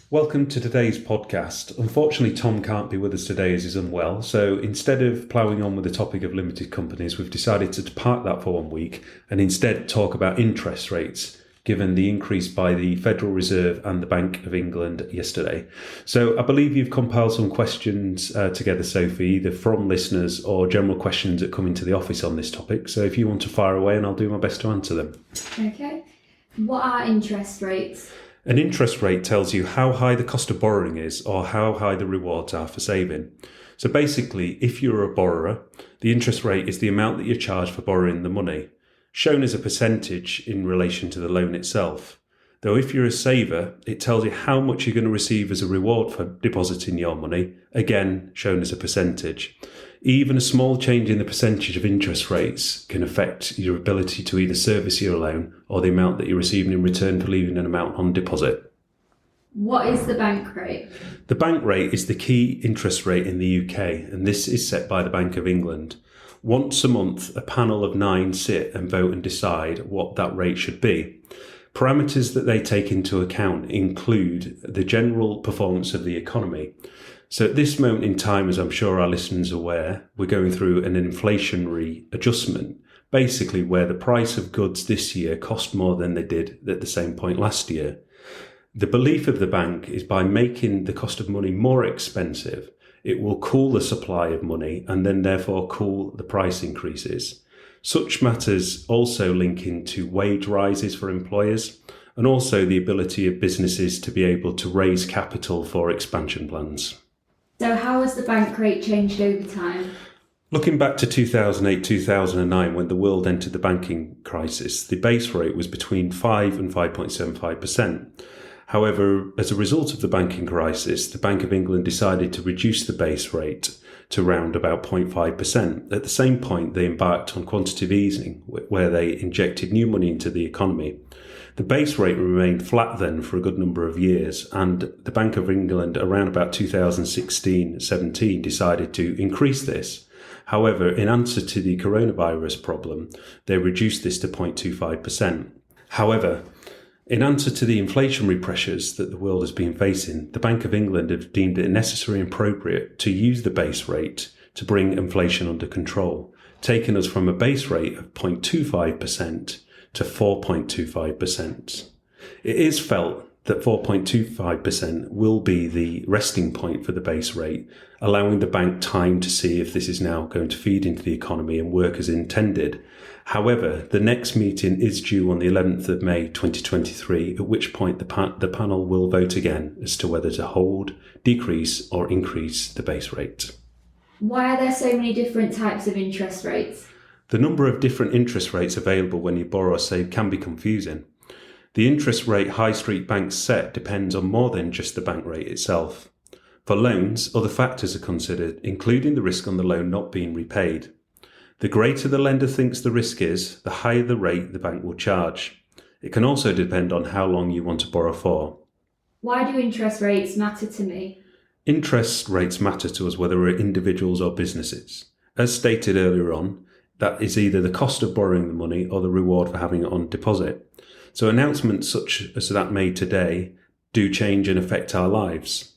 Welcome to today's podcast. Unfortunately, Tom can't be with us today as he's unwell, so instead of ploughing on with the topic of limited companies, we've decided to park that for 1 week and instead talk about interest rates, given the increase by the Federal Reserve and the Bank of England yesterday. So I believe you've compiled some questions together, Sophie, either from listeners or general questions that come into the office on this topic. So if you want to fire away, and I'll do my best to answer them. Okay. What are interest rates? An interest rate tells you how high the cost of borrowing is or how high the rewards are for saving. So basically, if you're a borrower, the interest rate is the amount that you charge for borrowing the money, shown as a percentage in relation to the loan itself. Though if you're a saver, it tells you how much you're going to receive as a reward for depositing your money, again shown as a percentage. Even a small change in the percentage of interest rates can affect your ability to either service your loan or the amount that you're receiving in return for leaving an amount on deposit. What is the bank rate? The bank rate is the key interest rate in the UK, and this is set by the Bank of England. Once a month, a panel of 9 sit and vote and decide what that rate should be. Parameters that they take into account include the general performance of the economy. So at this moment in time, as I'm sure our listeners are aware, we're going through an inflationary adjustment, basically where the price of goods this year cost more than they did at the same point last year. The belief of the bank is by making the cost of money more expensive, it will cool the supply of money and then therefore cool the price increases. Such matters also link into wage rises for employers and also the ability of businesses to be able to raise capital for expansion plans. So how has the bank rate changed over time? Looking back to 2008-2009, when the world entered the banking crisis, the base rate was between 5 and 5.75%. However, as a result of the banking crisis, the Bank of England decided to reduce the base rate to around about 0.5%. At the same point, they embarked on quantitative easing, where they injected new money into the economy. The base rate remained flat then for a good number of years, and the Bank of England around about 2016-17 decided to increase this. However, in answer to the coronavirus problem, they reduced this to 0.25%. However, in answer to the inflationary pressures that the world has been facing, the Bank of England have deemed it necessary and appropriate to use the base rate to bring inflation under control, taking us from a base rate of 0.25% to 4.25%. It is felt that 4.25% will be the resting point for the base rate, allowing the bank time to see if this is now going to feed into the economy and work as intended. However, the next meeting is due on the 11th of May 2023, at which point the panel will vote again as to whether to hold, decrease or increase the base rate. Why are there so many different types of interest rates? The number of different interest rates available when you borrow or save can be confusing. The interest rate high street banks set depends on more than just the bank rate itself. For loans, other factors are considered, including the risk on the loan not being repaid. The greater the lender thinks the risk is, the higher the rate the bank will charge. It can also depend on how long you want to borrow for. Why do interest rates matter to me? Interest rates matter to us whether we're individuals or businesses. As stated earlier on, that is either the cost of borrowing the money or the reward for having it on deposit. So announcements such as that made today do change and affect our lives.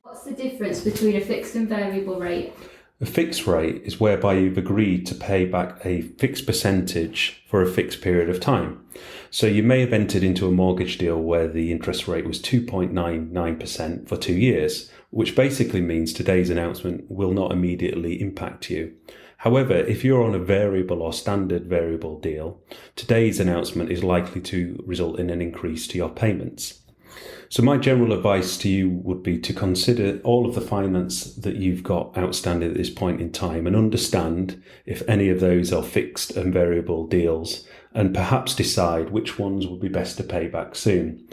What's the difference between a fixed and variable rate? A fixed rate is whereby you've agreed to pay back a fixed percentage for a fixed period of time. So you may have entered into a mortgage deal where the interest rate was 2.99% for 2 years, which basically means today's announcement will not immediately impact you. However, if you're on a variable or standard variable deal, today's announcement is likely to result in an increase to your payments. So my general advice to you would be to consider all of the finance that you've got outstanding at this point in time and understand if any of those are fixed and variable deals, and perhaps decide which ones would be best to pay back soon.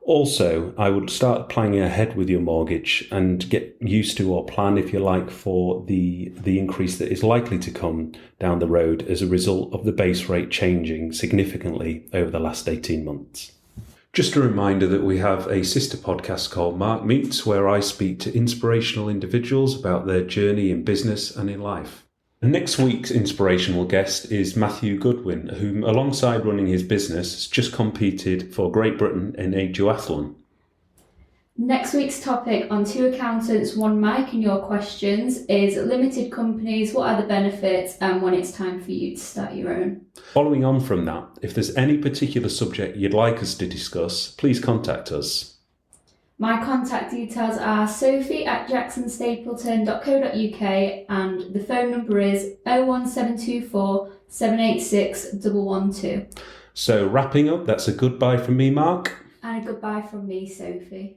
Also, I would start planning ahead with your mortgage and get used to, or plan if you like, for the increase that is likely to come down the road as a result of the base rate changing significantly over the last 18 months. Just a reminder that we have a sister podcast called Mark Meets, where I speak to inspirational individuals about their journey in business and in life. Next week's inspirational guest is Matthew Goodwin, who, alongside running his business, has just competed for Great Britain in a duathlon. Next week's topic on Two Accountants, One Mic and Your Questions is limited companies, what are the benefits, and when it's time for you to start your own. Following on from that, if there's any particular subject you'd like us to discuss, please contact us. My contact details are sophie@jacksonstapleton.co.uk and the phone number is 01724 786 112. So wrapping up, that's a goodbye from me, Mark. And a goodbye from me, Sophie.